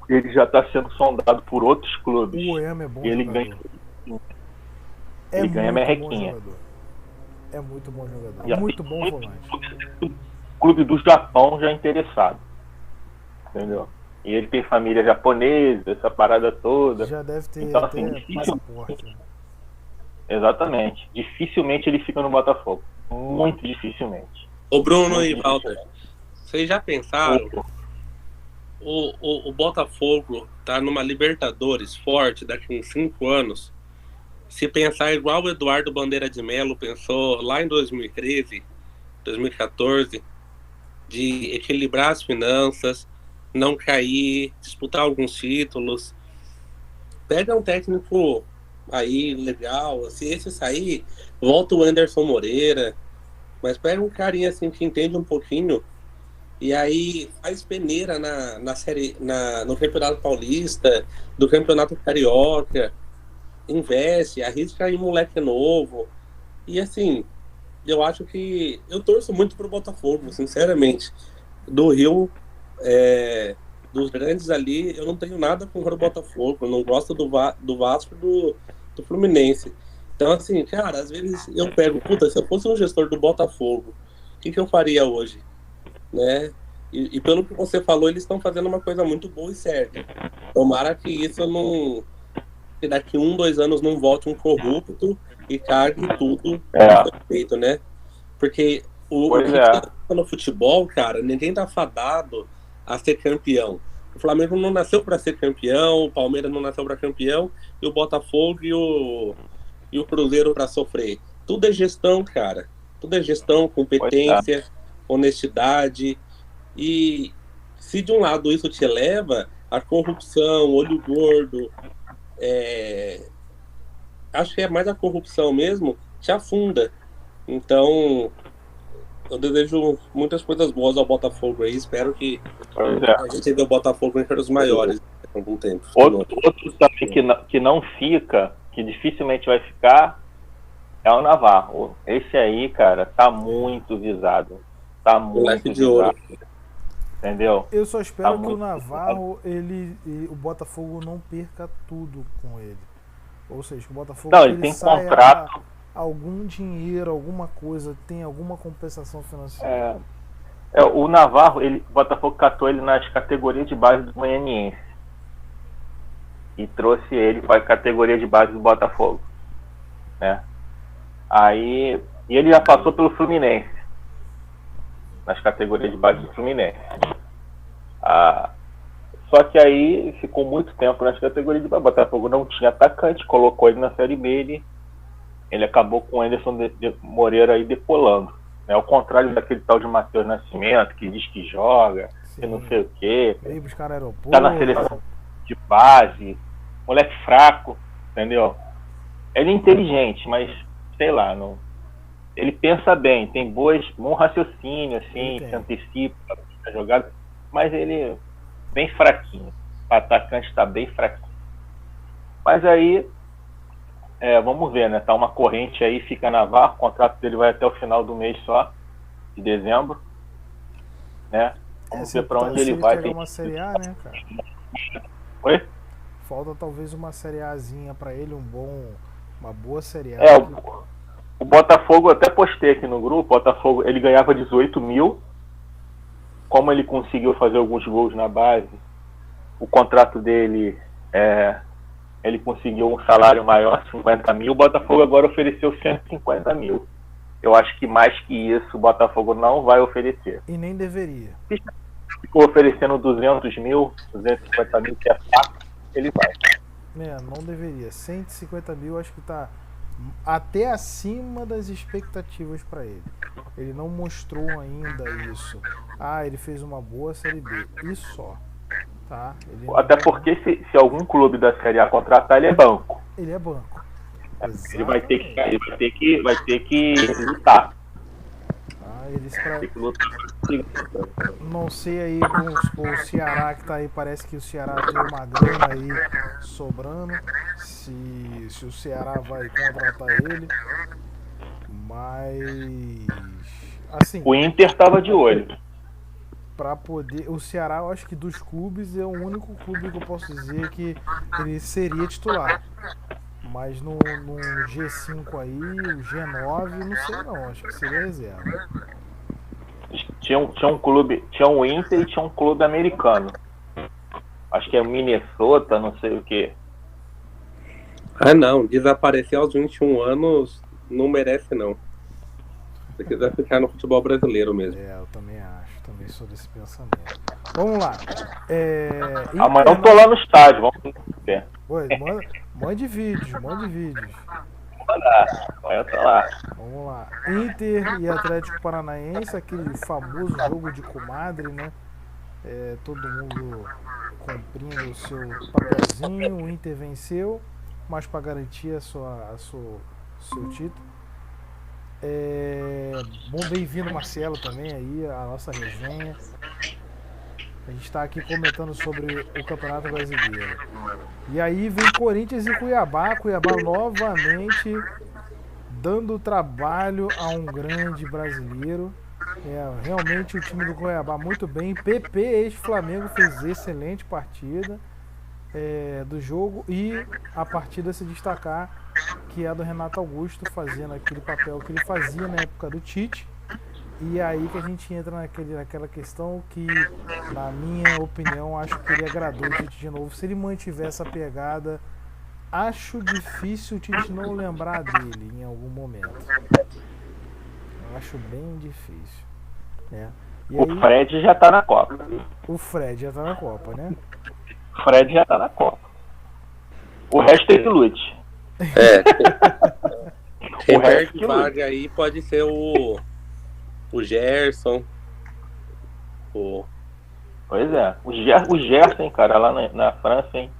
ele já está sendo sondado por outros clubes. O Oyama é bom ele jogador. Ele ganha merrequinha. É muito bom jogador. Já muito bom volante. O clube do Japão já é interessado. Entendeu? E ele tem família japonesa, essa parada toda. Já deve ter então, até assim, passaporte. Exatamente. Dificilmente ele fica no Botafogo. Muito dificilmente. Ô Bruno e Walter, vocês já pensaram? O Botafogo tá numa Libertadores forte daqui uns 5 anos. Se pensar igual o Eduardo Bandeira de Melo pensou lá em 2013, 2014, de equilibrar as finanças, não cair, disputar alguns títulos. Pega um técnico aí legal, se esse sair, volta o Anderson Moreira, mas pega um carinha assim que entende um pouquinho e aí faz peneira na série, no Campeonato Paulista, do Campeonato Carioca, investe, arrisca em moleque novo. E assim, eu acho que eu torço muito pro Botafogo, sinceramente. Do Rio, dos grandes ali, eu não tenho nada contra o Botafogo, eu não gosto do Vasco e do Fluminense. Então assim, cara, às vezes eu pego, se eu fosse um gestor do Botafogo, o que eu faria hoje? Né? E pelo que você falou, eles estão fazendo uma coisa muito boa e certa. Tomara que isso que daqui 2 anos não volte um corrupto e cargue tudo feito, né? Porque o que tá no futebol, cara, ninguém tá fadado a ser campeão. O Flamengo não nasceu para ser campeão, o Palmeiras não nasceu para campeão, e o Botafogo e o Cruzeiro para sofrer. Tudo é gestão, cara. Tudo é gestão, competência, honestidade. E se de um lado isso te eleva, a corrupção, olho gordo, acho que é mais a corrupção mesmo, te afunda. Então, eu desejo muitas coisas boas ao Botafogo aí. Espero que a gente vê o Botafogo entre os maiores há algum tempo. Outro também que não fica, que dificilmente vai ficar, é o Navarro. Esse aí, cara, tá muito visado. Tá muito de ouro. Entendeu? Eu só espero que o Navarro, o Botafogo não perca tudo com ele. Ou seja, que o Botafogo ele tem contrato. Algum dinheiro, alguma coisa, tem alguma compensação financeira. O Navarro, o Botafogo catou ele nas categorias de base do Goianiense e trouxe ele para a categoria de base do Botafogo, né? Aí, e ele já passou pelo Fluminense, nas categorias de base do Fluminense. Só que aí ficou muito tempo nas categorias de base. O Botafogo não tinha atacante, colocou ele na Série B, ele acabou com o Anderson Moreira aí depolando, né? Ao contrário daquele tal de Matheus Nascimento, que diz que joga, que não sei o quê, tá na seleção de base, moleque fraco, entendeu? Ele é inteligente, mas sei lá, não. Ele pensa bem, tem bom raciocínio, assim, se antecipa a jogada, mas ele bem fraquinho. O atacante tá bem fraquinho. Mas aí, vamos ver, né? Tá uma corrente aí, fica Navarro, o contrato dele vai até o final do mês só, de dezembro, né? Vamos ver para onde ele vai. Tem uma Série A, né, cara? Oi? Falta talvez uma Série Azinha para ele, uma boa Série A. O Botafogo, eu até postei aqui no grupo, o Botafogo, ele ganhava 18 mil, como ele conseguiu fazer alguns gols na base, o contrato dele, ele conseguiu um salário maior, 50 mil, o Botafogo agora ofereceu 150 mil. Eu acho que mais que isso o Botafogo não vai oferecer. E nem deveria. Ficou oferecendo 200 mil, 250 mil, que é fácil, ele vai. Não deveria. 150 mil acho que tá até acima das expectativas para ele. Ele não mostrou ainda isso. Ele fez uma boa Série B. E só. Tá? Até porque se algum clube da Série A contratar, ele é banco. Ele é banco. Exatamente. Ele vai ter que lutar. Não sei aí com o Ceará que tá aí, parece que o Ceará tem uma grana aí sobrando, se o Ceará vai contratar ele, mas assim, o Inter tava de olho para poder, o Ceará, eu acho que dos clubes é o único clube que eu posso dizer que ele seria titular. Mas no G5 aí, o G9, não sei não, acho que seria reserva. Tinha um clube, tinha um Inter e tinha um clube americano. Acho que é Minnesota, não sei o que. Não, desaparecer aos 21 anos não merece não. Você quiser ficar no futebol brasileiro mesmo. Eu também acho, também sou desse pensamento. Vamos lá. Amanhã eu tô lá no estádio, vamos ver. Mande vídeos. Eu tô lá. Vamos lá. Inter e Atlético Paranaense, aquele famoso jogo de comadre, né? Todo mundo cumprindo o seu papelzinho. O Inter venceu, mas para garantir seu título. Bem-vindo, Marcelo, também aí, a nossa resenha. A gente está aqui comentando sobre o Campeonato Brasileiro. E aí vem Corinthians e Cuiabá. Cuiabá novamente dando trabalho a um grande brasileiro. Realmente o time do Cuiabá muito bem. PP, ex-Flamengo, fez excelente partida do jogo. E a partida se destacar, que é a do Renato Augusto, fazendo aquele papel que ele fazia na época do Tite. E aí que a gente entra naquela questão que, na minha opinião, acho que ele agradou o Tite de novo. Se ele mantiver essa pegada Acho difícil o Tite não lembrar dele em algum momento. Eu acho bem difícil, né? E O aí, Fred já tá na Copa. o Fred já tá na Copa, né? O Fred já tá na Copa. O resto é que lute. Quem O resto perde que vaga aí pode ser o Gerson. Pois é. O Gerson, cara, lá na França, hein?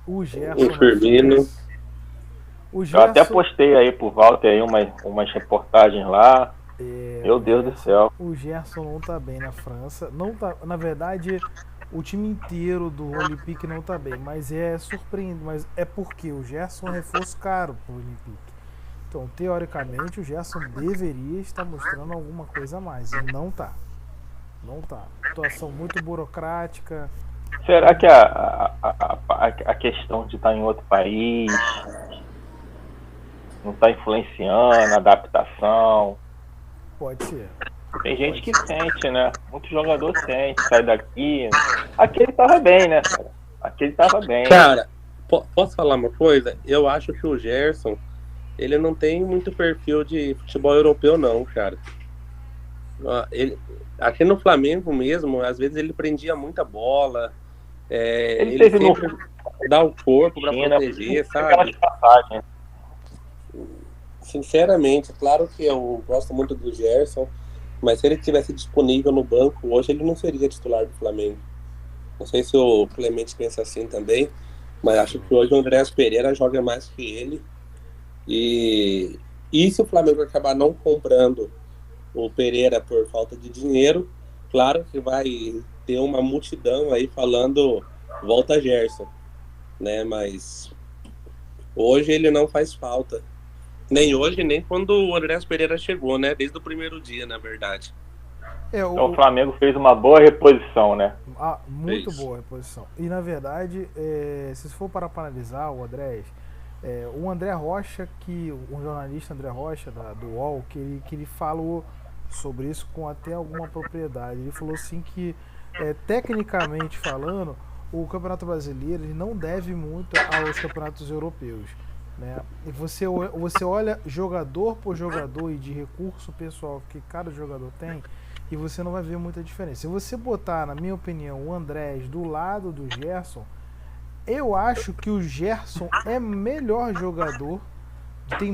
O Gerson. O Firmino. O Eu até Gerson, postei aí pro Walter aí umas reportagens lá. Meu Deus do céu. o Gerson não tá bem na França. Não tá, na verdade, o time inteiro do Olympique não tá bem, mas é surpreendente, mas é porque o Gerson é um reforço caro pro Olympique. Então, teoricamente, o Gerson deveria estar mostrando alguma coisa a mais, e não tá. Não tá. Situação muito burocrática. Será que a questão de estar em outro país não tá influenciando a adaptação? Pode ser. Tem gente que sente, né? Muito jogador sente, sai daqui. Aqui ele tava bem, né, cara? Aqui ele tava bem. Cara, posso falar uma coisa? Eu acho que o Gerson, ele não tem muito perfil de futebol europeu, não, cara. Aqui no Flamengo mesmo, às vezes ele prendia muita bola. Ele teve sempre dá o corpo pra proteger, sabe? Sinceramente, claro que eu gosto muito do Gerson, mas se ele tivesse disponível no banco hoje, ele não seria titular do Flamengo. Não sei se o Clemente pensa assim também, mas acho que hoje o Andréas Pereira joga mais que ele. E se o Flamengo acabar não comprando o Pereira por falta de dinheiro, claro que vai ter uma multidão aí falando volta Gerson, né? Mas hoje ele não faz falta. Nem hoje, nem quando o Andréas Pereira chegou, né? Desde o primeiro dia, na verdade. Então o Flamengo fez uma boa reposição, né? Muito boa reposição. E na verdade, se for para analisar o Andrés, o André Rocha, um jornalista André Rocha do UOL, que ele falou sobre isso com até alguma propriedade. Ele falou assim que, tecnicamente falando, o Campeonato Brasileiro ele não deve muito aos campeonatos europeus, né? E você olha jogador por jogador e de recurso pessoal que cada jogador tem, e você não vai ver muita diferença. Se você botar, na minha opinião, o Andrés do lado do Gerson, eu acho que o Gerson é melhor jogador de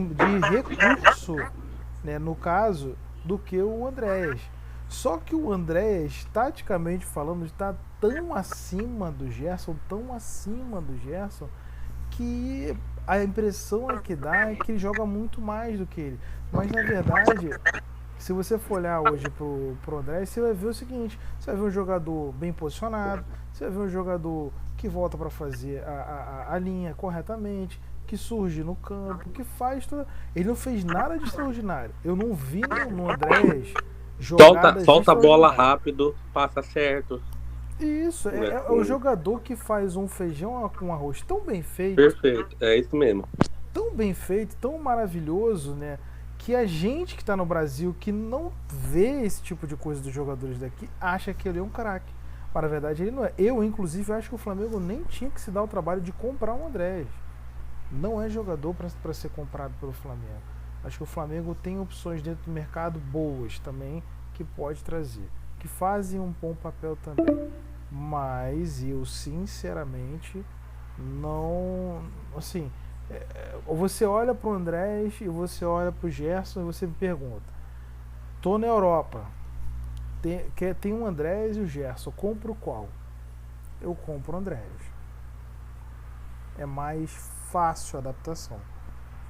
recurso, né, no caso, do que o Andrés. Só que o Andrés, taticamente falando, está tão acima do Gerson, que a impressão que dá é que ele joga muito mais do que ele. Mas na verdade, se você for olhar hoje pro Andrés, você vai ver o seguinte: você vai ver um jogador bem posicionado, você vai ver um jogador que volta para fazer a linha corretamente, que surge no campo, que faz toda... Ele não fez nada de extraordinário. Eu não vi no Andrés jogadas solta a bola rápido, passa certo. Isso, é o jogador que faz um feijão com arroz tão bem feito. Perfeito, é isso mesmo. Tão bem feito, tão maravilhoso, né? Que a gente que tá no Brasil, que não vê esse tipo de coisa dos jogadores daqui, acha que ele é um craque. Mas na verdade ele não é. Eu, inclusive, acho que o Flamengo nem tinha que se dar o trabalho de comprar um Andrés. Não é jogador para ser comprado pelo Flamengo. Acho que o Flamengo tem opções dentro do mercado boas também, que pode trazer, que fazem um bom papel também. Mas eu, sinceramente, não... Assim, você olha pro Andrés e você olha pro Gerson e você me pergunta: tô na Europa, tem o Andrés e o Gerson, compro qual? Eu compro o Andrés. É mais fácil a adaptação.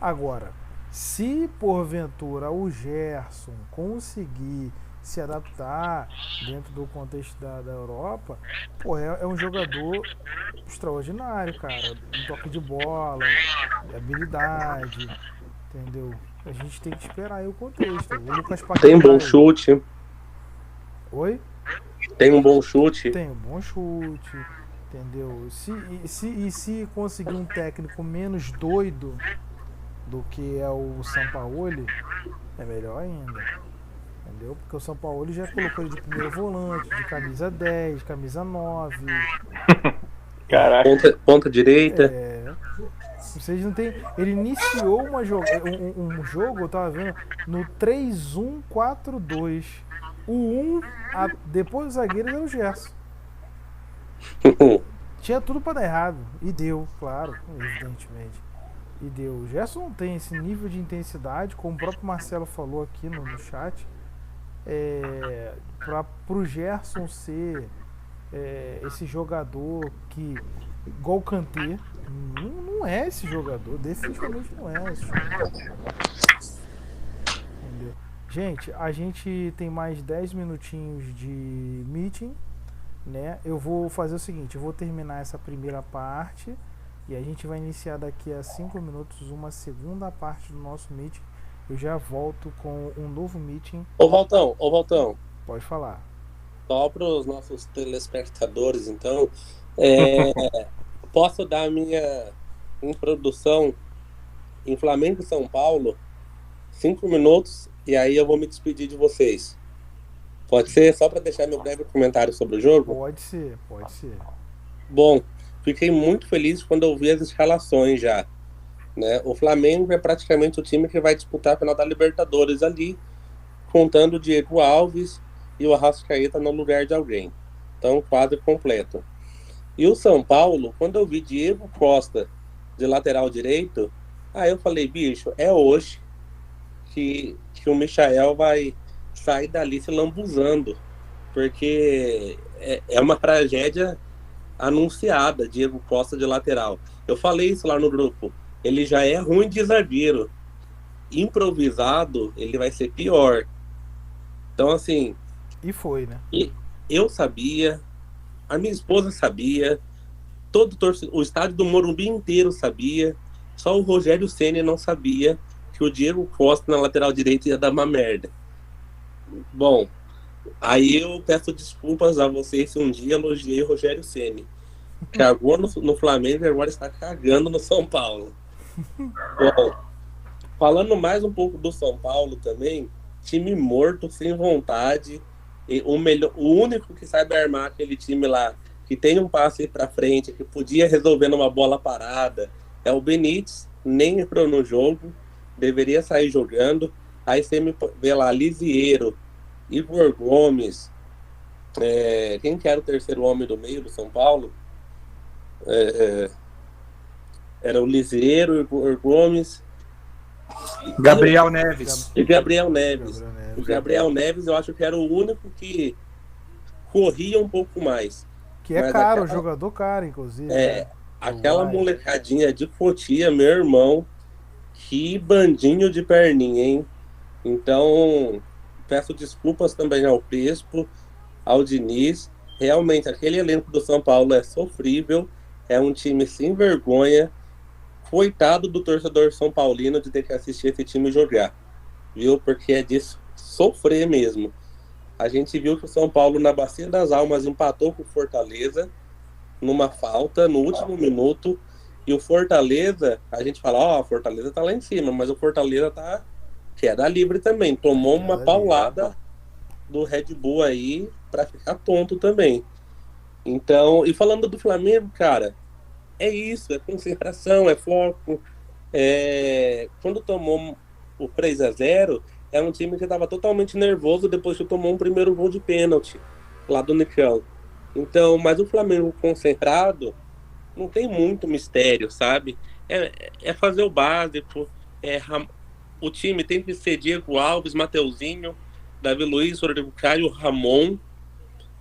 Agora, se porventura o Gerson conseguir se adaptar dentro do contexto da Europa, é um jogador extraordinário, cara. Um toque de bola, habilidade, entendeu? A gente tem que esperar aí o contexto. O Lucas Paquetá, tem bom chute. Oi? Tem um bom chute. Tem um bom chute, entendeu? Se conseguir um técnico menos doido do que é o Sampaoli, é melhor ainda. Entendeu? Porque o Sampaoli já colocou ele de primeiro volante, de camisa 10, camisa 9. Caraca. Ponta direita. entendeu? Vocês não tem. Ele iniciou um jogo, eu tava vendo, no 3-1-4-2. O 1, depois dos zagueiros, era o Gerson. Tinha tudo pra dar errado. E deu, claro, evidentemente. E deu. O Gerson não tem esse nível de intensidade, como o próprio Marcelo falou aqui no chat. Pro Gerson ser esse jogador que, igual o Kanté, não é esse jogador, definitivamente não é esse jogador. Entendeu? Gente, a gente tem mais 10 minutinhos de meeting, né? Eu vou fazer o seguinte, eu vou terminar essa primeira parte e a gente vai iniciar daqui a 5 minutos uma segunda parte do nosso meeting. Eu já volto com um novo meeting. Ô Valtão. Pode falar. Só para os nossos telespectadores, então, posso dar a minha introdução em Flamengo e São Paulo, 5 minutos, e aí eu vou me despedir de vocês. Pode ser? Só para deixar meu breve comentário sobre o jogo? Pode ser. Bom, fiquei muito feliz quando eu vi as escalações já. Né? O Flamengo é praticamente o time que vai disputar a final da Libertadores ali, contando o Diego Alves e o Arrascaeta no lugar de alguém. Então, quadro completo. E o São Paulo, quando eu vi Diego Costa de lateral direito, aí eu falei, bicho, é hoje que o Michael vai sair dali se lambuzando, porque é uma tragédia anunciada, Diego Costa de lateral. Eu falei isso lá no grupo. Ele já é ruim de zagueiro. Improvisado, ele vai ser pior. Então, assim... E foi, né? Eu sabia, a minha esposa sabia, o estádio do Morumbi inteiro sabia, só o Rogério Ceni não sabia que o Diego Costa na lateral direita ia dar uma merda. Bom, aí eu peço desculpas a vocês se um dia elogiei o Rogério Ceni. Cagou no Flamengo e agora está cagando no São Paulo. Bom, falando mais um pouco do São Paulo também, time morto, sem vontade, e o único que sabe armar aquele time lá, que tem um passe para frente, que podia resolver numa bola parada, é o Benítez, nem entrou no jogo, deveria sair jogando. Aí você me vê lá, Lisieiro, Igor Gomes, quem que era o terceiro homem do meio do São Paulo? Era o Lisieiro, Igor Gomes, Gabriel Neves. E Gabriel Neves. O Gabriel Neves eu acho que era o único que corria um pouco mais. Que é caro, jogador caro, inclusive. Aquela molecadinha de Cotia, meu irmão, que bandinho de perninha, hein? Então, peço desculpas também ao Crespo, ao Diniz. Realmente, aquele elenco do São Paulo é sofrível, é um time sem vergonha. Coitado do torcedor são paulino de ter que assistir esse time jogar, viu? Porque é de sofrer mesmo. A gente viu que o São Paulo, na Bacia das Almas, empatou com o Fortaleza numa falta no último minuto. E o Fortaleza, a gente fala, o Fortaleza tá lá em cima, mas o Fortaleza tá queda livre também. Tomou uma paulada do Red Bull aí pra ficar tonto também. Então, e falando do Flamengo, cara, é isso, é concentração, é foco. Quando tomou o 3-0, é um time que estava totalmente nervoso depois que tomou um primeiro gol de pênalti lá do Nicão. Então, mas o Flamengo concentrado não tem muito mistério, sabe? É fazer o básico. O time tem que ser Diego Alves, Mateuzinho, Davi Luiz, Rodrigo Caio, Ramon.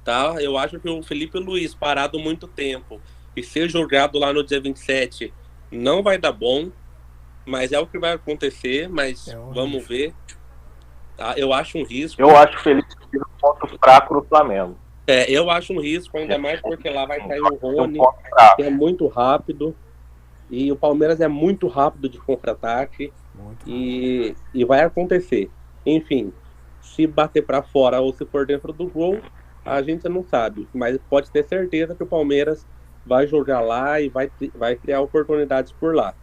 Tá? Eu acho que o Felipe Luiz, parado muito tempo, e ser jogado lá no dia 27 não vai dar bom, mas é o que vai acontecer, mas vamos ver. Tá? Eu acho um risco. Eu acho que o Felipe Luiz um ponto fraco no Flamengo. Eu acho um risco, ainda mais porque lá vai cair o Rony, que é muito rápido, e o Palmeiras é muito rápido de contra-ataque, e vai acontecer. Enfim, se bater para fora ou se for dentro do gol, a gente não sabe, mas pode ter certeza que o Palmeiras vai jogar lá e vai criar oportunidades por lá.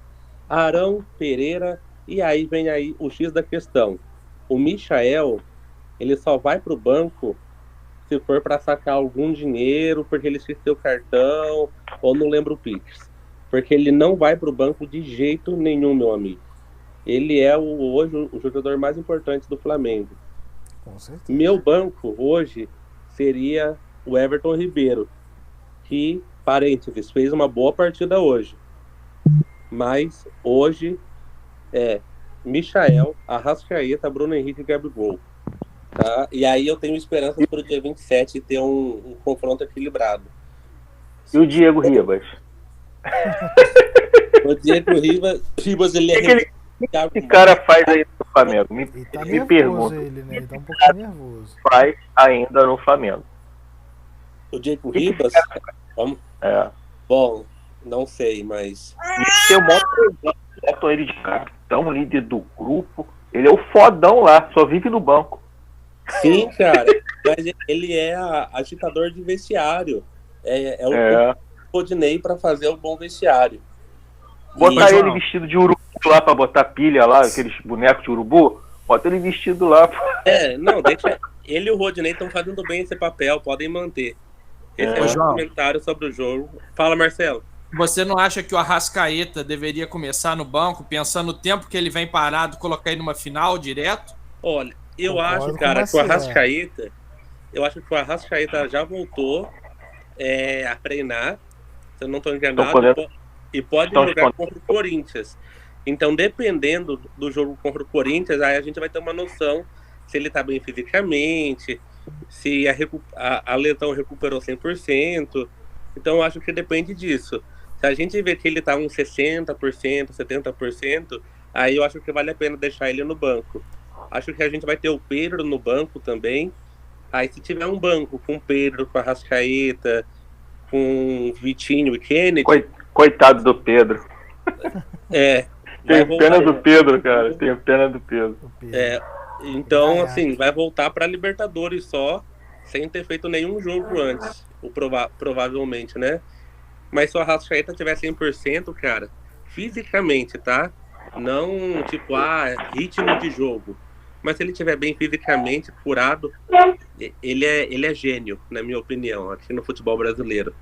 Arão, Pereira, e aí vem aí o X da questão. O Michael, ele só vai pro banco se for para sacar algum dinheiro, porque ele esqueceu o cartão, ou não lembra o Pix. porque ele não vai para o banco de jeito nenhum, meu amigo. Ele é hoje o jogador mais importante do Flamengo. Com certeza. Meu banco hoje seria o Everton Ribeiro, que, parênteses, fez uma boa partida hoje. Mas hoje é Michael, Arrascaeta, Bruno Henrique e Gabigol. Tá? E aí eu tenho esperança para o dia 27 ter um confronto equilibrado. E o Diego Ribas? O Diego Ribas ele O que cara faz aí no Flamengo? Ele tá Me nervoso, pergunta. ele, né? Ele tá um pouquinho nervoso. Faz ainda no Flamengo. O Diego Ribas? Vamos. É. Bom, não sei, mas. E tem um botam ele de capitão, líder do grupo. Ele é o fodão lá, só vive no banco. Sim, cara. Mas ele é agitador de vestiário. É o Rodinei para fazer o bom vestiário. Botar ele vestido de urubu lá pra botar pilha lá, aqueles bonecos de urubu. Bota ele vestido lá. Não, deixa. Ele e o Rodinei estão fazendo bem esse papel, podem manter. Esse é um comentário sobre o jogo. Fala, Marcelo. Você não acha que o Arrascaeta deveria começar no banco, pensando no tempo que ele vem parado, colocar ele numa final direto? Olha, eu Concordo acho, cara, que o Arrascaeta. Eu acho que o Arrascaeta já voltou a treinar, se eu não estou enganado, e pode jogar contra o Corinthians. Então, dependendo do jogo contra o Corinthians, aí a gente vai ter uma noção se ele está bem fisicamente, se a lesão recuperou 100%. Então, eu acho que depende disso. Se a gente vê que ele está uns 60%, 70%, aí eu acho que vale a pena deixar ele no banco. Acho que a gente vai ter o Pedro no banco também. Aí se tiver um banco com o Pedro, com a Arrascaeta, com Vitinho e Kennedy... Coitado do Pedro. Tenho pena do Pedro, cara. Tenho pena do Pedro. Então, assim, vai voltar para Libertadores só, sem ter feito nenhum jogo antes. Provavelmente, né? Mas se o Arrascaeta tiver 100%, cara, fisicamente, tá? Não, tipo, ritmo de jogo. Mas se ele estiver bem fisicamente, curado, ele é gênio, na minha opinião, aqui no futebol brasileiro.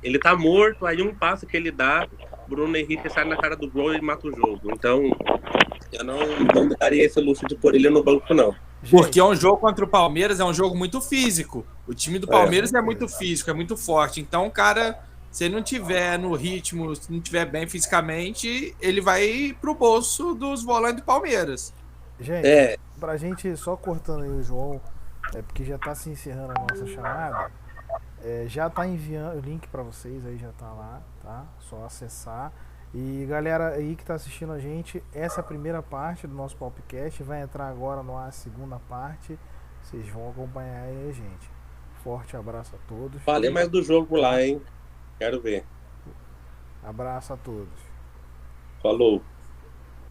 Ele tá morto, aí um passo que ele dá, Bruno Henrique sai na cara do gol e mata o jogo. Então, eu não daria esse luxo de pôr ele no banco, não. Porque é um jogo contra o Palmeiras, é um jogo muito físico. O time do Palmeiras é muito físico, é muito forte. Então, cara, se ele não tiver no ritmo, se não tiver bem fisicamente, ele vai pro bolso dos volantes do Palmeiras. Gente, pra gente, só cortando aí o João, porque já tá se encerrando a nossa chamada, já tá enviando o link pra vocês, aí já tá lá, tá? Só acessar. E galera aí que tá assistindo a gente, essa primeira parte do nosso podcast vai entrar agora na segunda parte. Vocês vão acompanhar aí a gente. Forte abraço a todos. Falei mais do jogo lá, hein? Quero ver. Abraço a todos. Falou.